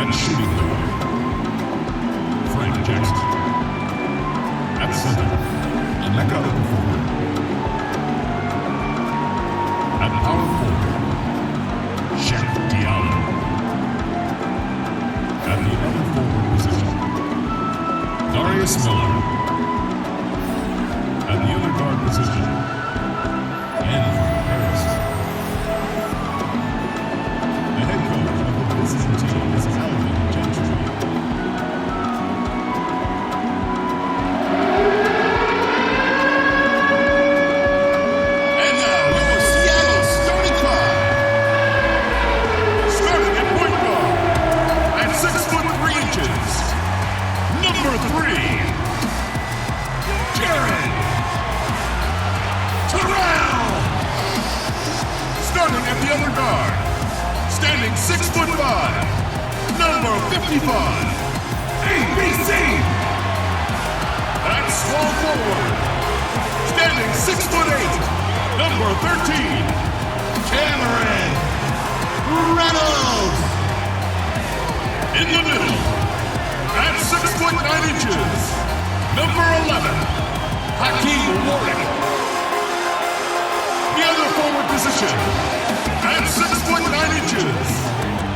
At shooting guard, Frank Jackson. At center, Emeka Okafor. At power forward, Shaq Diallo. At the other forward position, Darius Miller. At the other guard position, Andrew Harris. The head coach of the visiting team is Alvin Gentry. And now your Seattle starting five. Starting at point guard at 6'3". Number 3, Jared Terrell. Starting at the other guard, standing 6'5", number 55, ABC. At small forward, standing 6'8", number 13, Cameron Reynolds. In the middle, at 6'9", number 11, Hakeem Warwick. The other forward position, at 6'9",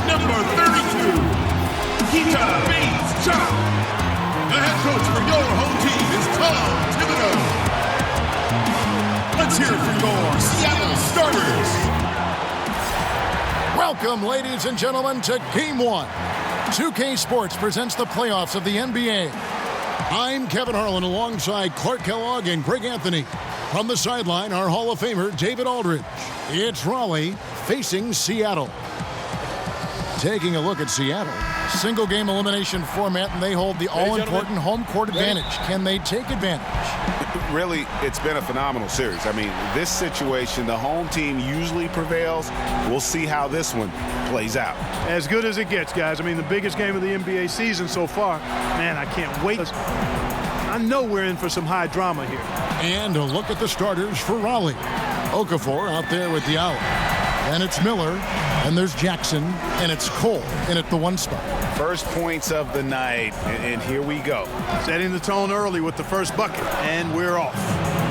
number 32, Keita Bates-Chop. The head coach for your home team is Tom Thibodeau. Let's hear it for your Seattle starters. Welcome, ladies and gentlemen, to Game 1. 2K Sports presents the playoffs of the NBA. I'm Kevin Harlan alongside Clark Kellogg and Greg Anthony. From the sideline, our Hall of Famer, David Aldridge. It's Raleigh facing Seattle. Taking a look at Seattle. Single game elimination format, and they hold the all-important home court advantage. Can they take advantage? Really, it's been a phenomenal series. I mean, this situation, the home team usually prevails. We'll see how this one plays out. As good as it gets, guys. I mean, the biggest game of the NBA season so far. Man, I can't wait. I know we're in for some high drama here. And a look at the starters for Raleigh. Okafor out there with the out. And it's Miller, and there's Jackson, and it's Cole in at the 1 spot. First points of the night, and here we go. Setting the tone early with the first bucket, and we're off.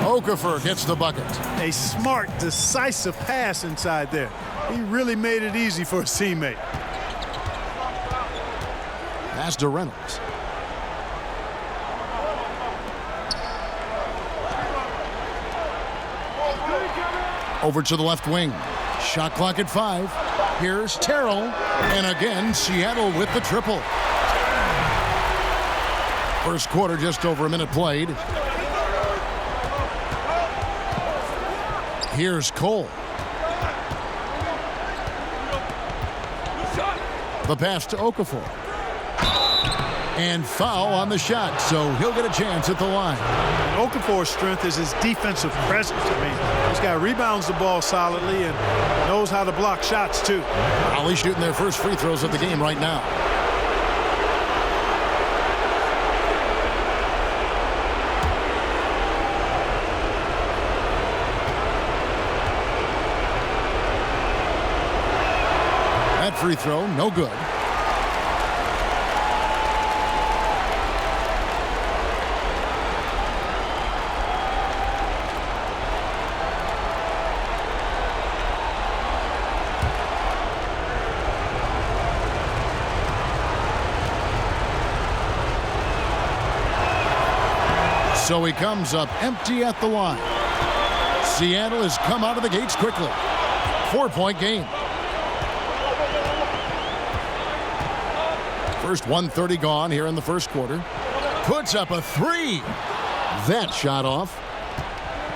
Okafor gets the bucket. A smart, decisive pass inside there. He really made it easy for his teammate. Pass to Reynolds. Over to the left wing. Shot clock at 5. Here's Terrell. And again, Seattle with the triple. First quarter, just over a minute played. Here's Cole. The pass to Okafor. And foul on the shot, so he'll get a chance at the line. And Okafor's strength is his defensive presence. I mean, this guy rebounds the ball solidly and knows how to block shots, too. Raleigh shooting their first free throws of the game right now. That free throw, no good. So he comes up empty at the line. Seattle has come out of the gates quickly. 4-point game. First 1:30 gone here in the first quarter. Puts up a 3. That shot off.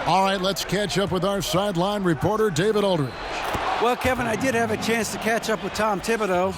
All right, let's catch up with our sideline reporter, David Aldridge. Well, Kevin, I did have a chance to catch up with Tom Thibodeau.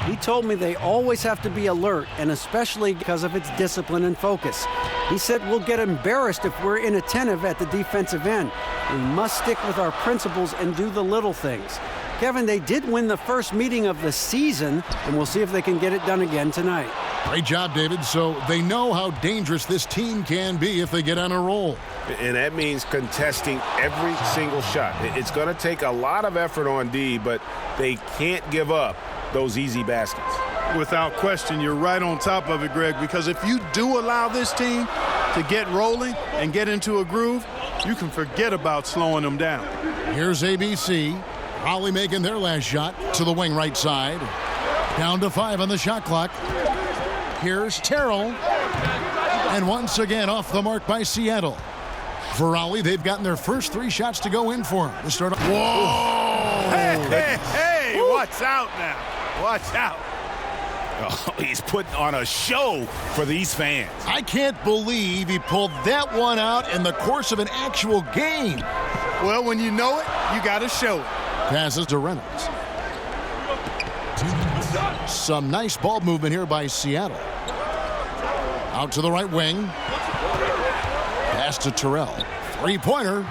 He told me they always have to be alert, and especially because of its discipline and focus. He said we'll get embarrassed if we're inattentive at the defensive end. We must stick with our principles and do the little things. Kevin, they did win the first meeting of the season, and we'll see if they can get it done again tonight. Great job, David. So they know how dangerous this team can be if they get on a roll. And that means contesting every single shot. It's going to take a lot of effort on D, but they can't give up those easy baskets. Without question, you're right on top of it, Greg, because if you do allow this team to get rolling and get into a groove, you can forget about slowing them down. Here's ABC. Raleigh making their last shot to the wing right side. Down to 5 on the shot clock. Here's Terrell. And once again off the mark by Seattle. For Raleigh, they've gotten their first 3 shots to go in for them. To start off. Whoa! Hey, watch out now. Watch out. Oh, he's putting on a show for these fans. I can't believe he pulled that one out in the course of an actual game. Well, when you know it, you got to show it. Passes to Reynolds. Some nice ball movement here by Seattle. Out to the right wing. Pass to Terrell. 3-pointer.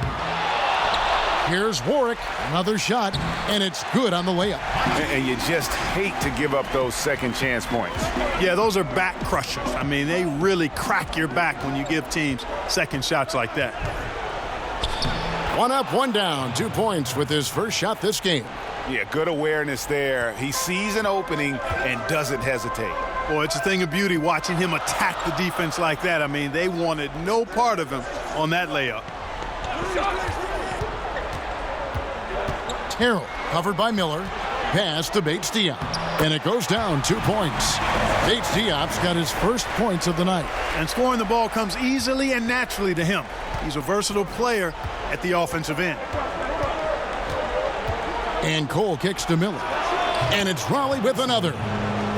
Here's Warwick. Another shot, and it's good on the layup. And you just hate to give up those second chance points. Yeah, those are back crushers. I mean, they really crack your back when you give teams second shots like that. 1 up, 1 down. 2 points with his first shot this game. Yeah, good awareness there. He sees an opening and doesn't hesitate. Boy, it's a thing of beauty watching him attack the defense like that. I mean, they wanted no part of him on that layup. Terrell covered by Miller. Pass to Bates-Diop. And it goes down 2 points. Bates-Diop's got his first points of the night. And scoring the ball comes easily and naturally to him. He's a versatile player at the offensive end. And Cole kicks to Miller. And it's Raleigh with another.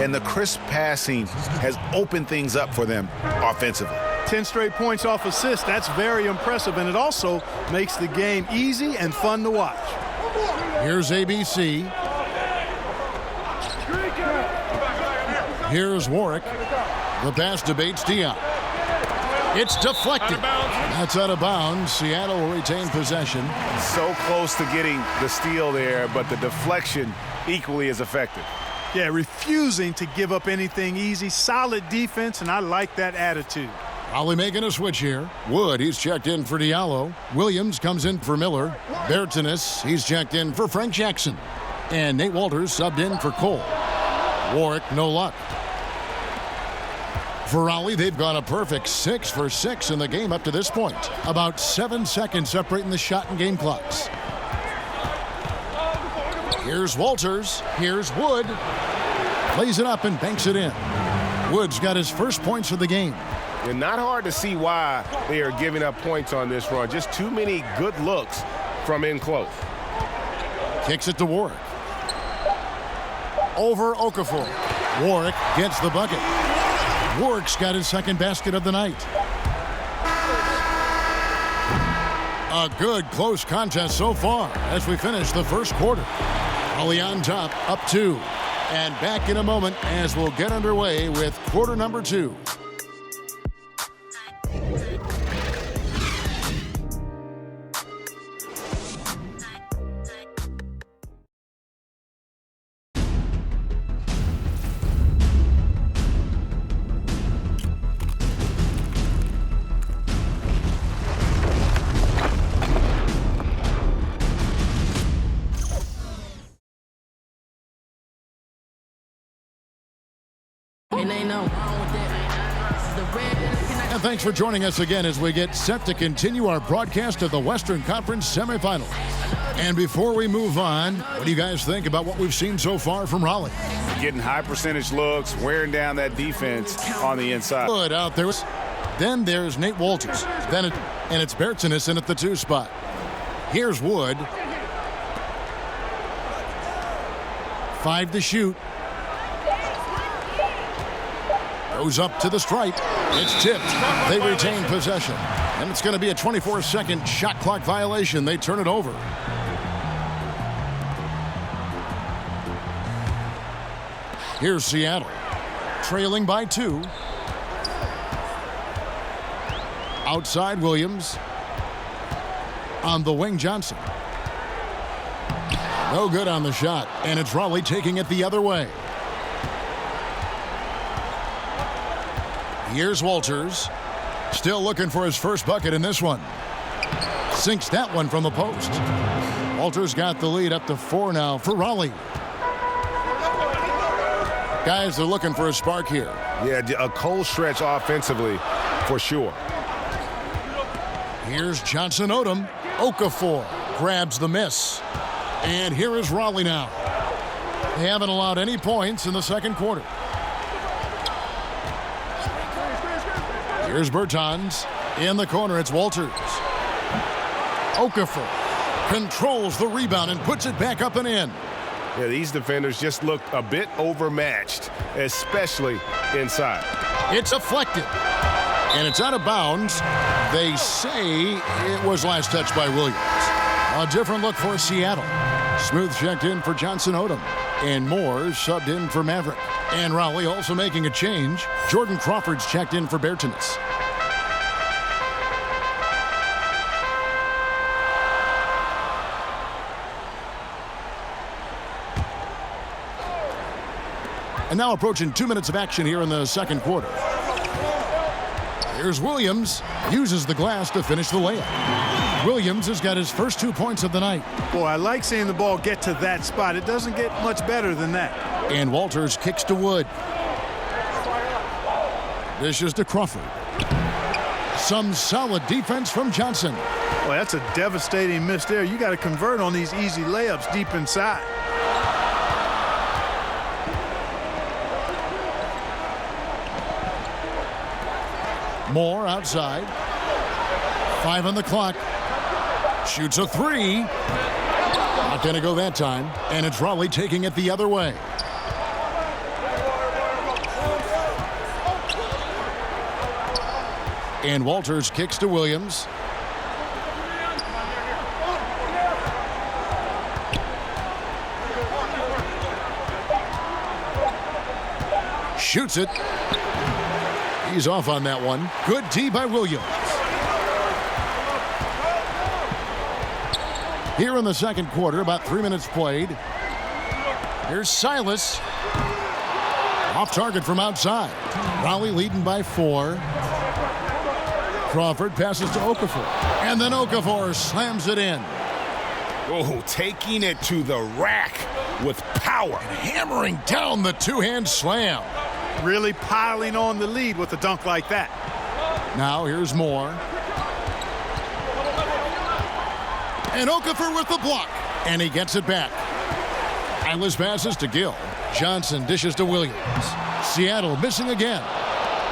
And the crisp passing has opened things up for them offensively. 10 straight points off assists. That's very impressive, and it also makes the game easy and fun to watch. Here's ABC. Here's Warwick. The pass to Bates-Diop. It's deflected. That's out of bounds. Seattle will retain possession. So close to getting the steal there, but the deflection equally as effective. Yeah, refusing to give up anything easy. Solid defense, and I like that attitude. Raleigh making a switch here. Wood, he's checked in for Diallo. Williams comes in for Miller. Bertanis, he's checked in for Frank Jackson. And Nate Walters subbed in for Cole. Warwick, no luck. For Raleigh, they've gone a perfect 6 for 6 in the game up to this point. About 7 seconds separating the shot and game clocks. Here's Walters. Here's Wood. Plays it up and banks it in. Wood's got his first points of the game. And not hard to see why they are giving up points on this run. Just too many good looks from in close. Kicks it to Warwick. Over Okafor. Warwick gets the bucket. Warwick's got his second basket of the night. A good close contest so far as we finish the first quarter. Raleigh on top, up 2. And back in a moment as we'll get underway with quarter number 2. And thanks for joining us again as we get set to continue our broadcast of the Western Conference Semifinals. And before we move on, what do you guys think about what we've seen so far from Raleigh? Getting high percentage looks, wearing down that defense on the inside. Good out there. Then there's Nate Walters. And it's Bertanis in at the 2 spot. Here's Wood. 5 to shoot. Goes up to the stripe. It's tipped. They retain possession. And it's going to be a 24-second shot clock violation. They turn it over. Here's Seattle. Trailing by 2. Outside Williams. On the wing, Johnson. No good on the shot. And it's Raleigh taking it the other way. Here's Walters. Still looking for his first bucket in this one. Sinks that one from the post. Walters got the lead up to 4 now for Raleigh. Guys, they're looking for a spark here. Yeah, a cold stretch offensively for sure. Here's Johnson Odom. Okafor grabs the miss. And here is Raleigh now. They haven't allowed any points in the second quarter. Here's Bertans. In the corner, it's Walters. Okafor controls the rebound and puts it back up and in. Yeah, these defenders just looked a bit overmatched, especially inside. It's deflected. And it's out of bounds. They say it was last touched by Williams. A different look for Seattle. Smooth checked in for Johnson Odom. And Moore subbed in for Maverick. And Raleigh also making a change. Jordan Crawford's checked in for Bertans. And now approaching 2 minutes of action here in the second quarter. Here's Williams. Uses the glass to finish the layup. Williams has got his first 2 points of the night. Boy, I like seeing the ball get to that spot. It doesn't get much better than that. And Walters kicks to Wood. Dishes to Crawford. Some solid defense from Johnson. Boy, that's a devastating miss there. You got to convert on these easy layups deep inside. Moore outside. 5 on the clock. Shoots a 3. Not going to go that time. And it's Raleigh taking it the other way. And Walters kicks to Williams. Shoots it. He's off on that one. Good D by Williams. Here in the second quarter, about 3 minutes played. Here's Silas. Off target from outside. Raleigh leading by 4. Crawford passes to Okafor. And then Okafor slams it in. Oh, taking it to the rack with power. Hammering down the two-hand slam. Really piling on the lead with a dunk like that. Now here's Moore. And Okafor with the block. And he gets it back. Silas passes to Gill. Johnson dishes to Williams. Seattle missing again.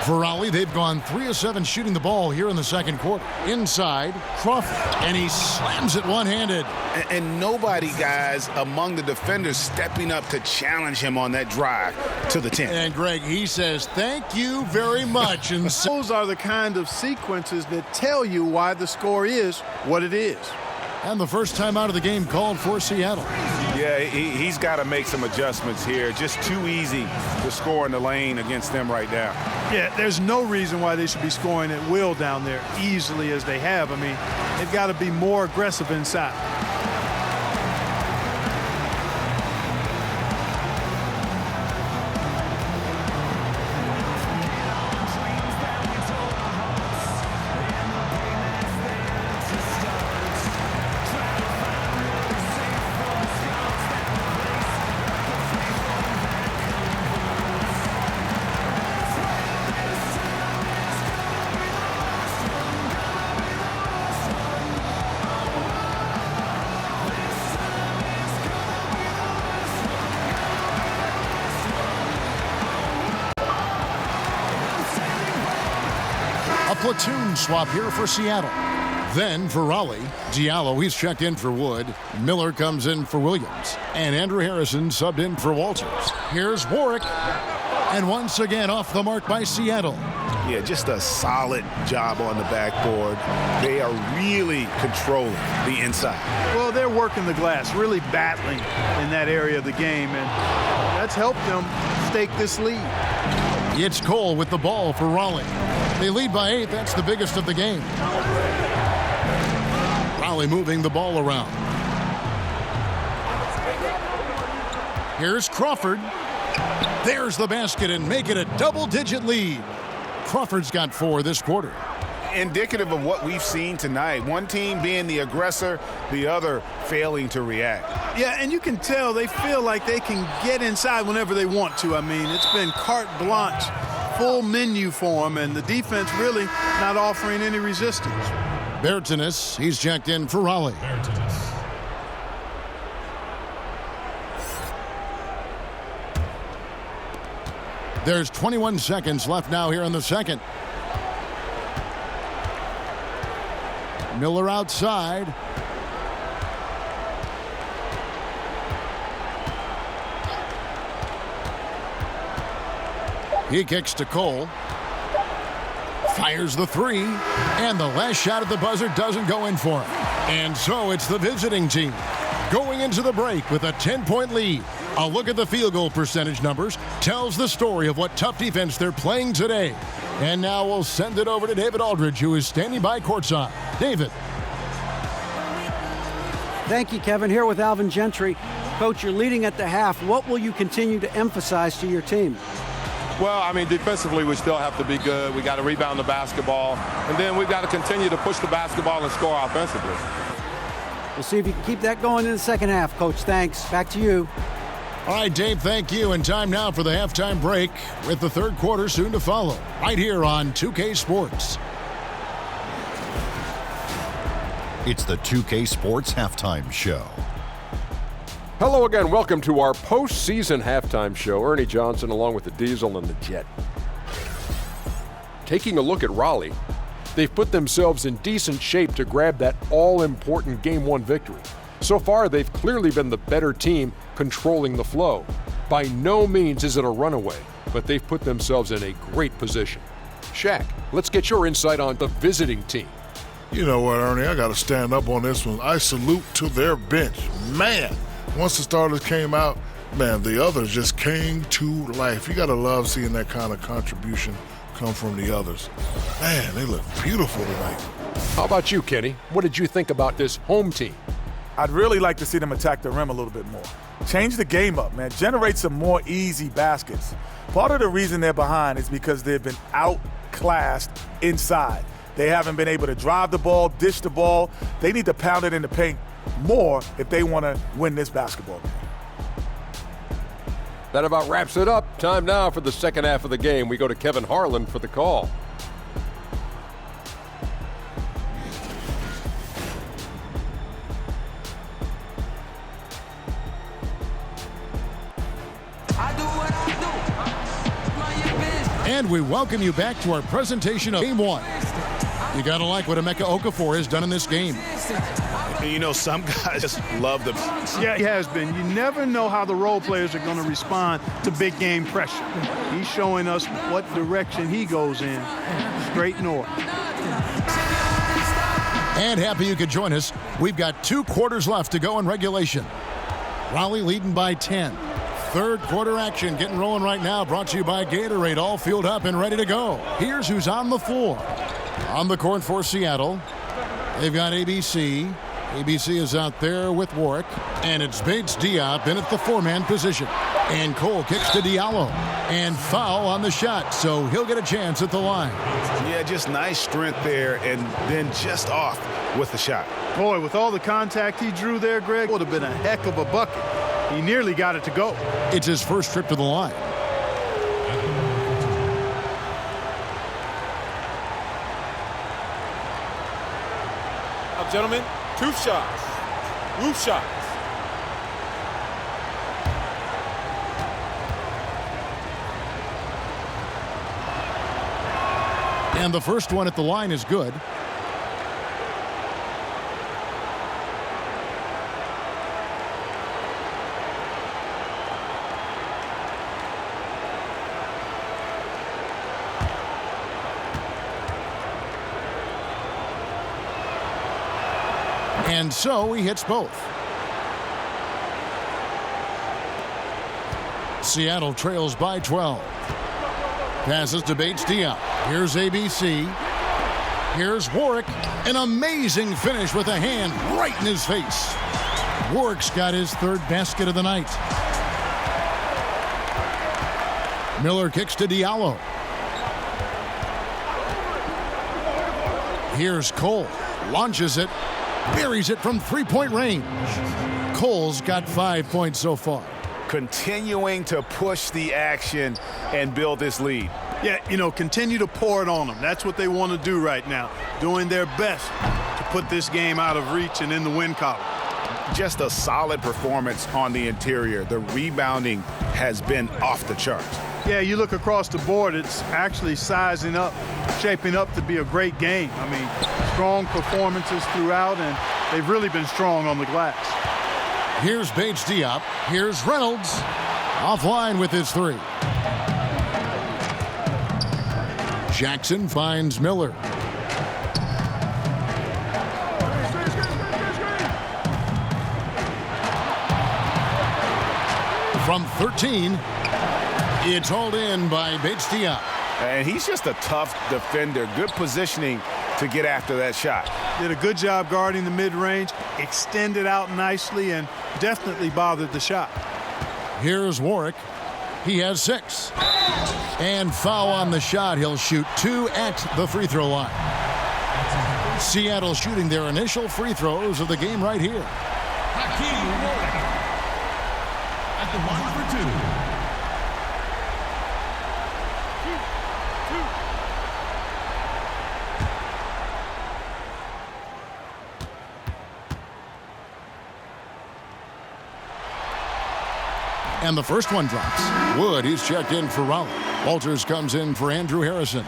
For Raleigh, they've gone 3 of 7 shooting the ball here in the second quarter. Inside, Crawford. And he slams it one-handed. And nobody, guys, among the defenders stepping up to challenge him on that drive to the 10. And Greg, he says, thank you very much. And so Those are the kind of sequences that tell you why the score is what it is. and the first time out of the game called for Seattle. Yeah, he's got to make some adjustments here. Just too easy to score in the lane against them right now. Yeah, there's no reason why they should be scoring at will down there easily as they have. I mean, they've got to be more aggressive inside. Platoon swap here for Seattle. Then for Raleigh, Diallo, he's checked in for Wood. Miller comes in for Williams. And Andrew Harrison subbed in for Walters. Here's Warwick. And once again off the mark by Seattle. Yeah, just a solid job on the backboard. They are really controlling the inside. Well, they're working the glass, really battling in that area of the game, and that's helped them stake this lead. It's Cole with the ball for Raleigh. They lead by 8. That's the biggest of the game. Raleigh moving the ball around. Here's Crawford. There's the basket and make it a double-digit lead. Crawford's got 4 this quarter. indicative of what we've seen tonight. One team being the aggressor, the other failing to react. Yeah, and you can tell they feel like they can get inside whenever they want to. I mean, it's been carte blanche, full menu for them, and the defense really not offering any resistance. Bertanis, he's checked in for Raleigh. There's 21 seconds left now here in the second. Miller outside. He kicks to Cole. Fires the three. And the last shot at the buzzer doesn't go in for him. And so it's the visiting team going into the break with a 10-point lead. A look at the field goal percentage numbers tells the story of what tough defense they're playing today. And now we'll send it over to David Aldridge, who is standing by courtside. David. Thank you, Kevin. Here with Alvin Gentry. Coach, you're leading at the half. What will you continue to emphasize to your team? Well, I mean, defensively, we still have to be good. We got to rebound the basketball. And then we've got to continue to push the basketball and score offensively. We'll see if you can keep that going in the second half, Coach. Thanks. Back to you. All right, Dave, thank you. And time now for the halftime break with the third quarter soon to follow right here on 2K Sports. It's the 2K Sports Halftime Show. Hello again. Welcome to our postseason halftime show. Ernie Johnson along with the Diesel and the Jet. Taking a look at Raleigh, they've put themselves in decent shape to grab that all-important Game 1 victory. So far, they've clearly been the better team controlling the flow. By no means is it a runaway, but they've put themselves in a great position. Shaq, let's get your insight on the visiting team. You know what, Ernie, I got to stand up on this one. I salute to their bench. Man, once the starters came out, man, the others just came to life. You got to love seeing that kind of contribution come from the others. Man, they look beautiful tonight. How about you, Kenny? What did you think about this home team? I'd really like to see them attack the rim a little bit more. Change the game up, man. Generate some more easy baskets. Part of the reason they're behind is because they've been outclassed inside. They haven't been able to drive the ball, dish the ball. They need to pound it in the paint more if they want to win this basketball game. That about wraps it up. Time now for the second half of the game. We go to Kevin Harlan for the call. And we welcome you back to our presentation of Game 1. You gotta like what Emeka Okafor has done in this game. And you know, some guys just love them. Yeah, he has been. You never know how the role players are going to respond to big game pressure. He's showing us what direction he goes in, straight north. And happy you could join us. We've got 2 quarters left to go in regulation. Raleigh leading by 10. Third quarter action getting rolling right now, brought to you by Gatorade, all fueled up and ready to go. Here's who's on the floor. On the court for Seattle, they've got ABC. ABC is out there with Warwick, and it's Bates Diop in at the 4-man position. And Cole kicks to Diallo, and foul on the shot, so he'll get a chance at the line. Yeah, just nice strength there, and then just off with the shot. Boy, with all the contact he drew there, Greg, would have been a heck of a bucket. He nearly got it to go. It's his first trip to the line. Gentlemen, 2 shots. Roof shots. And the first one at the line is good. And so he hits both. Seattle trails by 12. Passes to Bates Diop. Here's ABC. Here's Warwick. An amazing finish with a hand right in his face. Warwick's got his 3rd basket of the night. Miller kicks to Diallo. Here's Cole. Launches it. Buries it from three-point range. Cole's got 5 points so far. Continuing to push the action and build this lead. Yeah, you know, continue to pour it on them. That's what they want to do right now. Doing their best to put this game out of reach and in the win column. Just a solid performance on the interior. The rebounding has been off the charts. Yeah, you look across the board, it's actually sizing up, shaping up to be a great game. I mean, strong performances throughout, and they've really been strong on the glass. Here's Bates Diop. Here's Reynolds. Offline with his three. Jackson finds Miller. From 13, it's hauled in by Bates Diop. And he's just a tough defender. Good positioning to get after that shot. Did a good job guarding the mid-range, extended out nicely, and definitely bothered the shot. Here's Warwick. He has 6. And foul on the shot. He'll shoot 2 at the free throw line. Seattle shooting their initial free throws of the game right here. Hakeem Warwick at the line for 2. And the first one drops. Wood, he's checked in for Raleigh. Walters comes in for Andrew Harrison.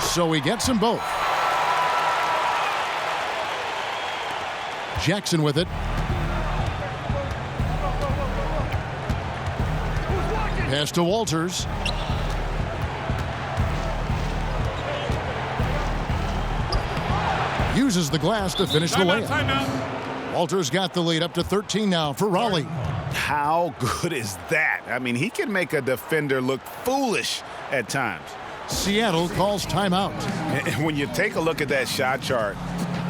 So he gets them both. Jackson with it. Pass to Walters. Uses the glass to finish the layup. Walters got the lead up to 13 now for Raleigh. How good is that? I mean, he can make a defender look foolish at times. Seattle calls timeout. And when you take a look at that shot chart,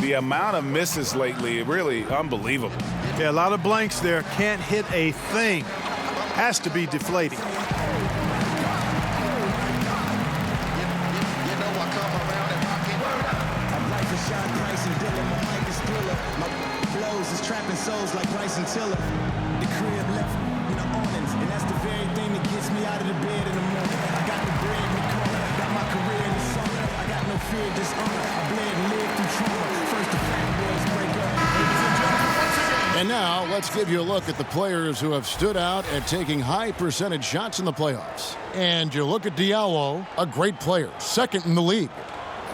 the amount of misses lately, really unbelievable. Yeah, a lot of blanks there. Can't hit a thing. Has to be deflating. Souls like Bryson Tiller. The crib left in the awnings, and that's the very thing that gets me out of the bed in the morning. I got the bread in the corner, got my career in the summer. I got no fear, dishonor. I bled and lived through trauma. First the fat boys break up. And now let's give you a look at the players who have stood out at taking high percentage shots in the playoffs. And you look at Diallo, a great player, second in the league.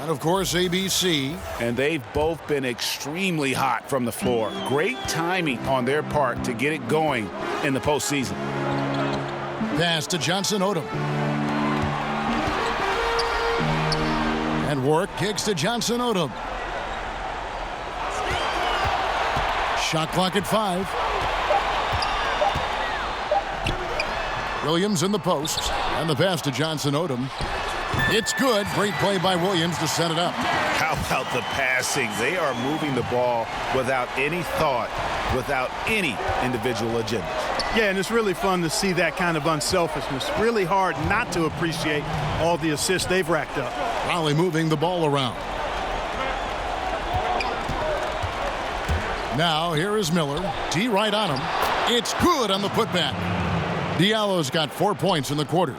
And, of course, ABC. And they've both been extremely hot from the floor. Great timing on their part to get it going in the postseason. Pass to Johnson Odom. And Warwick kicks to Johnson Odom. Shot clock at 5. Williams in the post. And the pass to Johnson Odom. It's good. Great play by Williams to set it up. How about the passing? They are moving the ball without any thought, without any individual agenda. Yeah, and it's really fun to see that kind of unselfishness. Really hard not to appreciate all the assists they've racked up. Raleigh moving the ball around. Now here is Miller. D right on him. It's good on the putback. Diallo's got 4 points in the quarter.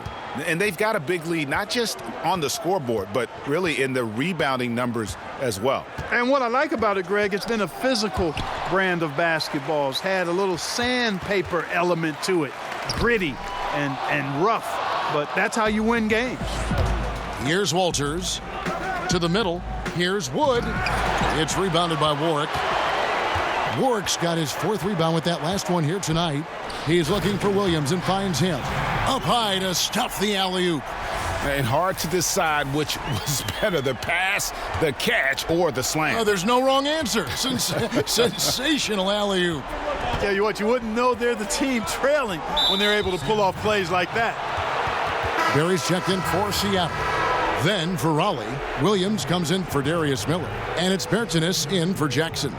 And they've got a big lead, not just on the scoreboard, but really in the rebounding numbers as well. And what I like about it, Greg, it's been a physical brand of basketball. It's had a little sandpaper element to it, gritty and rough, but that's how you win games. Here's Walters to the middle. Here's Wood. It's rebounded by Warwick. Warwick's got his 4th rebound with that last one here tonight. He's looking for Williams and finds him. Up high to stuff the alley-oop. And hard to decide which was better, the pass, the catch, or the slam. Oh, there's no wrong answer. Sensational alley-oop. Tell you what, you wouldn't know they're the team trailing when they're able to pull off plays like that. Barry's checked in for Seattle. Then for Raleigh, Williams comes in for Darius Miller, and it's Bertinis in for Jackson.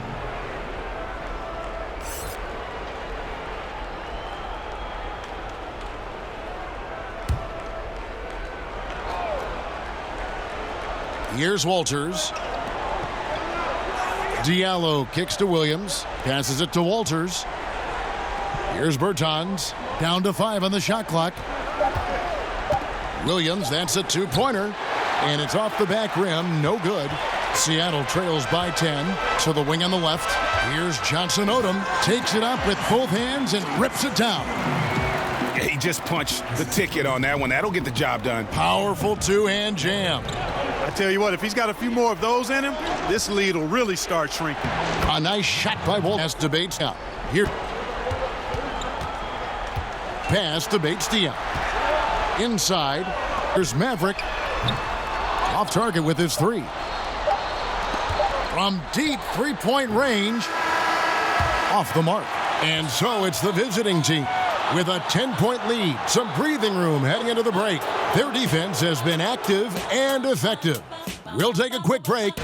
Here's Walters. Diallo kicks to Williams, passes it to Walters. Here's Bertans, down to 5 on the shot clock. Williams, that's a two-pointer, and it's off the back rim, no good. Seattle trails by 10 to the wing on the left. Here's Johnson Odom, takes it up with both hands and rips it down. He just punched the ticket on that one. That'll get the job done. Powerful two-hand jam. I tell you what, if he's got a few more of those in him, this lead will really start shrinking. A nice shot by Walt. Pass to Bates out. Here. Pass to Bates Dion. Inside. There's Maverick. Off target with his three. From deep three-point range. Off the mark. And so it's the visiting team with a 10-point lead. Some breathing room heading into the break. Their defense has been active and effective. We'll take a quick break.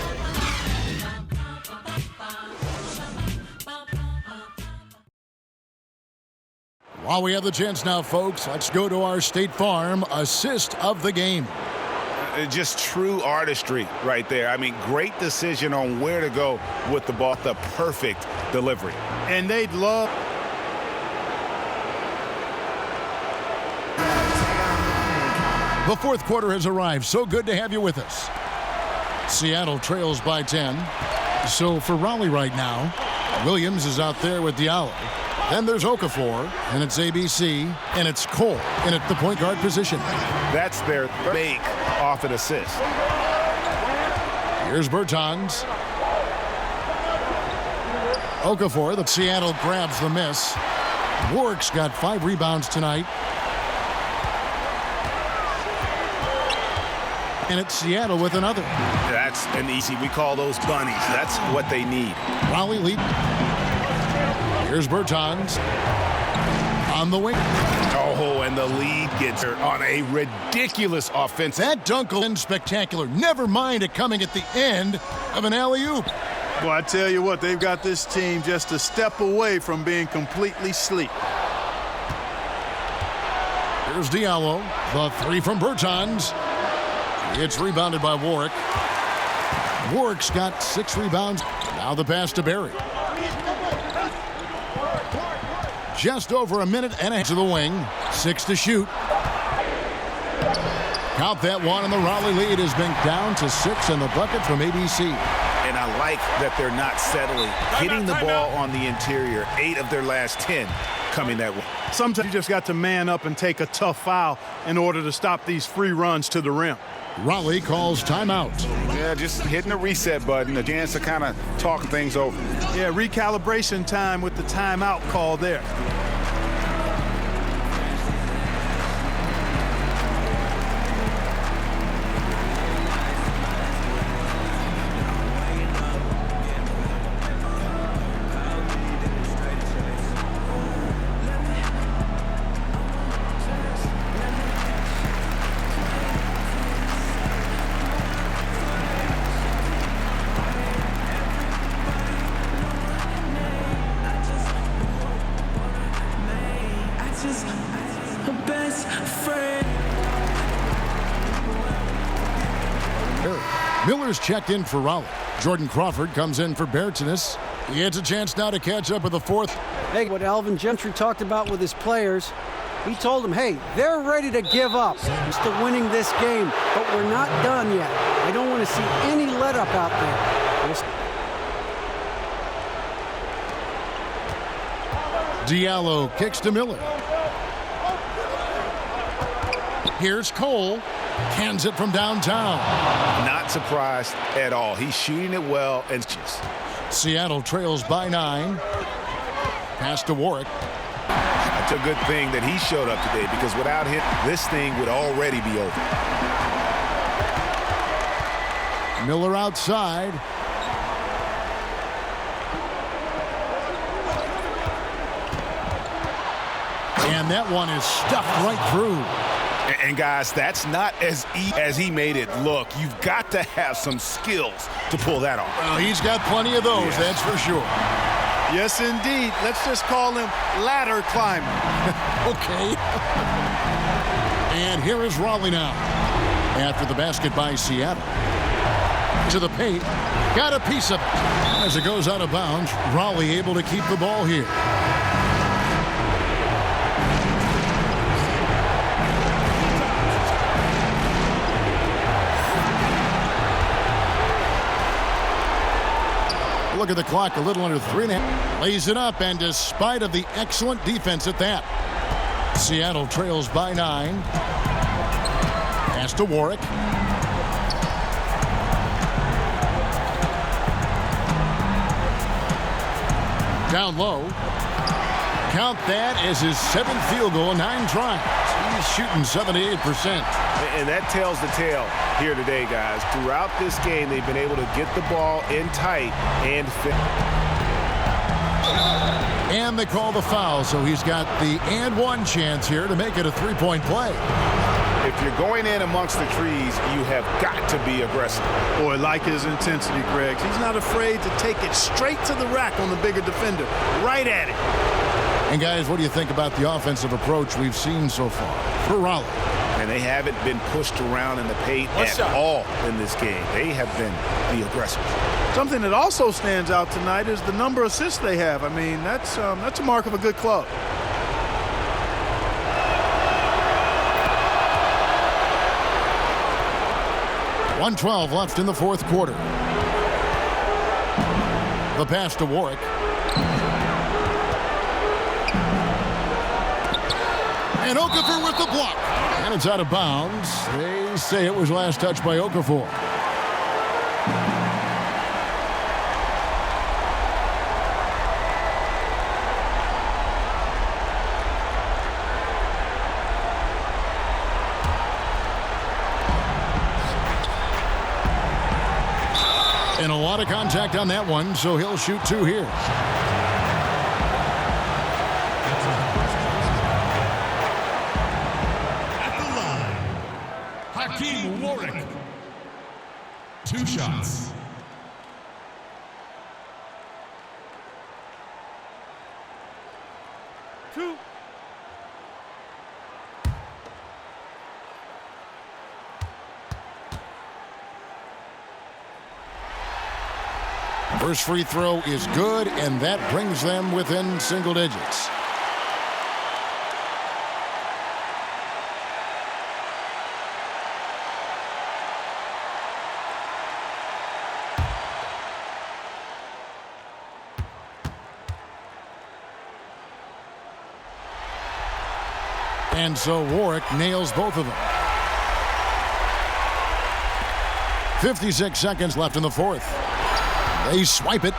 While we have the chance now, folks, let's go to our State Farm assist of the game. Just true artistry right there. I mean, great decision on where to go with the ball. The perfect delivery. And they'd love... The fourth quarter has arrived. So good to have you with us. Seattle trails by 10. So for Raleigh right now, Williams is out there with Diallo. Then there's Okafor, and it's ABC, and it's Cole in at the point guard position. That's their make off an assist. Here's Bertans. Okafor, the Seattle grabs the miss. Warwick's got 5 rebounds tonight. And it's Seattle with another. That's an easy. We call those bunnies. That's what they need. Raleigh lead. Here's Bertans on the wing. Oh, and the lead gets her on a ridiculous offense. That dunk will end spectacular. Never mind it coming at the end of an alley-oop. Well, I tell you what, they've got this team just a step away from being completely asleep. Here's Diallo. The three from Bertans. It's rebounded by Warwick. Warwick's got 6 rebounds. Now the pass to Barry. Just over a minute and a half to the wing. 6 to shoot. Count that one, and the Raleigh lead has been down to 6 in the bucket from ABC. And I like that they're not settling. Hitting the ball on the interior. 8 of their last 10 coming that way. Sometimes you just got to man up and take a tough foul in order to stop these free runs to the rim. Raleigh calls timeout. Yeah, just hitting the reset button, a chance to kind of talk things over. Yeah, recalibration time with the timeout call there. Miller's checked in for Raleigh. Jordan Crawford comes in for Bertinis. He gets a chance now to catch up with the fourth. Hey, what Alvin Gentry talked about with his players, he told them, hey, they're ready to give up to winning this game, but we're not done yet. I don't want to see any let up out there. Diallo kicks to Miller. Here's Cole. Cans it from downtown. Not surprised at all. He's shooting it well. And Seattle trails by 9. Pass to Warwick. It's a good thing that he showed up today, because without him, this thing would already be over. Miller outside. And that one is stuffed right through. And guys, that's not as easy as he made it look. You've got to have some skills to pull that off. Well, he's got plenty of those, that's for sure. Yes, indeed. Let's just call him ladder climbing. Okay. And here is Raleigh now. After the basket by Seattle. To the paint. Got a piece of it. As it goes out of bounds, Raleigh able to keep the ball here. Look at the clock, a little under 3.5. Lays it up, and despite of the excellent defense at that, Seattle trails by 9. Pass to Warwick. Down low. Count that as his 7th field goal, 9 tries. He's shooting 78%. And that tells the tale here today, guys. Throughout this game, they've been able to get the ball in tight and fit. And they call the foul, so he's got the and one chance here to make it a 3-point play. If you're going in amongst the trees, you have got to be aggressive. Boy, like his intensity, Greg. He's not afraid to take it straight to the rack on the bigger defender. Right at it. And guys, what do you think about the offensive approach we've seen so far for Raleigh? And they haven't been pushed around in the paint at all in this game. They have been the aggressors. Something that also stands out tonight is the number of assists they have. I mean, that's a mark of a good club. .112 left in the 4th quarter. The pass to Warwick. And Okafor with the block. And it's out of bounds. They say it was last touched by Okafor. And a lot of contact on that one, so he'll shoot 2 here. Warwick. 2 shots. First free throw is good, and that brings them within single digits. And so Warwick nails both of them. 56 seconds left in the 4th. They swipe it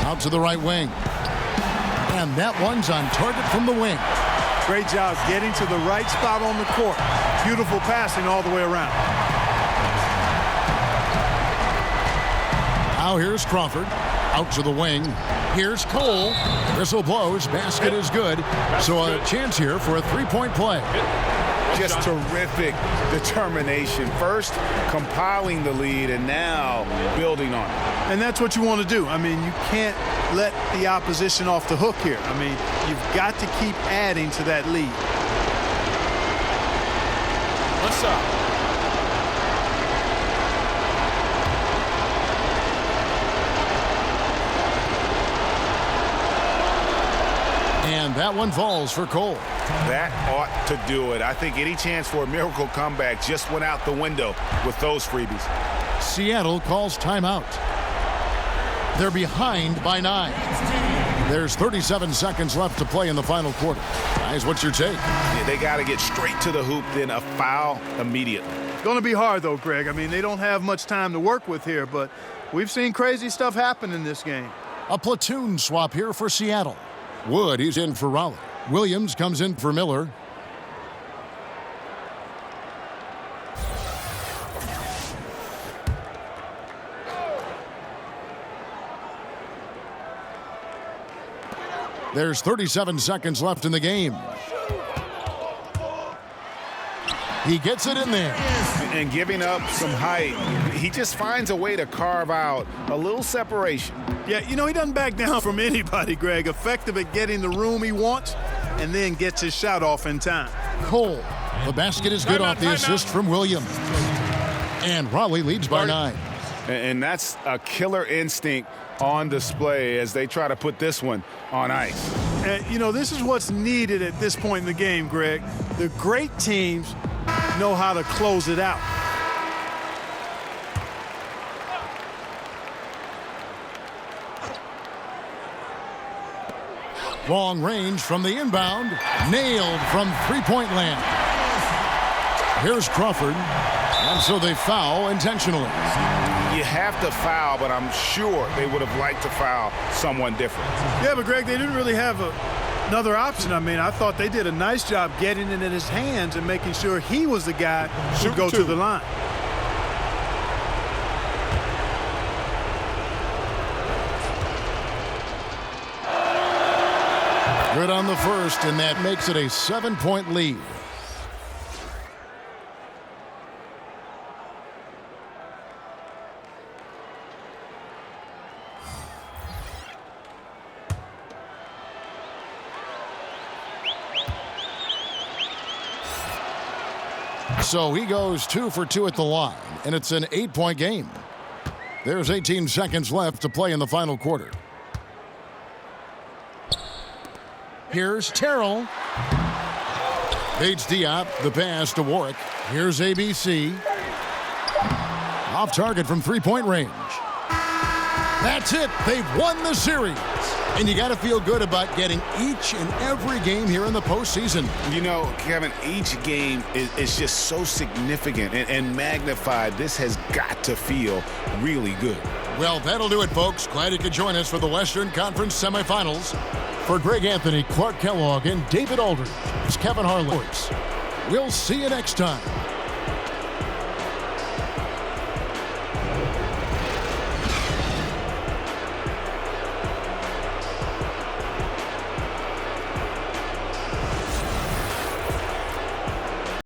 out to the right wing. And that one's on target from the wing. Great job getting to the right spot on the court. Beautiful passing all the way around. Now here's Crawford out to the wing. Here's Cole. Whistle blows. Basket is good. So a chance here for a 3-point play. Just terrific determination. First, compiling the lead, and now building on it. And that's what you want to do. I mean, you can't let the opposition off the hook here. I mean, you've got to keep adding to that lead. What's up? And that one falls for Cole. That ought to do it. I think any chance for a miracle comeback just went out the window with those freebies. Seattle calls timeout. They're behind by 9. There's 37 seconds left to play in the final quarter. Guys, what's your take? Yeah, they got to get straight to the hoop, then a foul immediately. Going to be hard, though, Greg. I mean, they don't have much time to work with here, but we've seen crazy stuff happen in this game. A platoon swap here for Seattle. Wood, he's in for Raleigh. Williams comes in for Miller. There's 37 seconds left in the game. He gets it in there. And giving up some height, he just finds a way to carve out a little separation. Yeah, he doesn't back down from anybody, Greg. Effective at getting the room he wants and then gets his shot off in time. Cole, the basket is good off the assist from Williams. And Raleigh leads by 9. And that's a killer instinct on display as they try to put this one on ice. And, this is what's needed at this point in the game, Greg. The great teams know how to close it out. Long range from the inbound. Nailed from three-point land. Here's Crawford. And so they foul intentionally. You have to foul, but I'm sure they would have liked to foul someone different. Yeah, but Greg, they didn't really have another option. I mean, I thought they did a nice job getting it in his hands and making sure he was the guy who go to the line. Good on the first, and that makes it a 7-point lead. So he goes 2 for 2 at the line, and it's an 8-point game. There's 18 seconds left to play in the final quarter. Here's Terrell. Bates Diop, the pass to Warwick. Here's ABC. Off target from three-point range. That's it. They've won the series. And you got to feel good about getting each and every game here in the postseason. Kevin, each game is just so significant and magnified. This has got to feel really good. Well, that'll do it, folks. Glad you could join us for the Western Conference Semifinals. For Greg Anthony, Clark Kellogg, and David Aldridge, it's Kevin Harlan. We'll see you next time.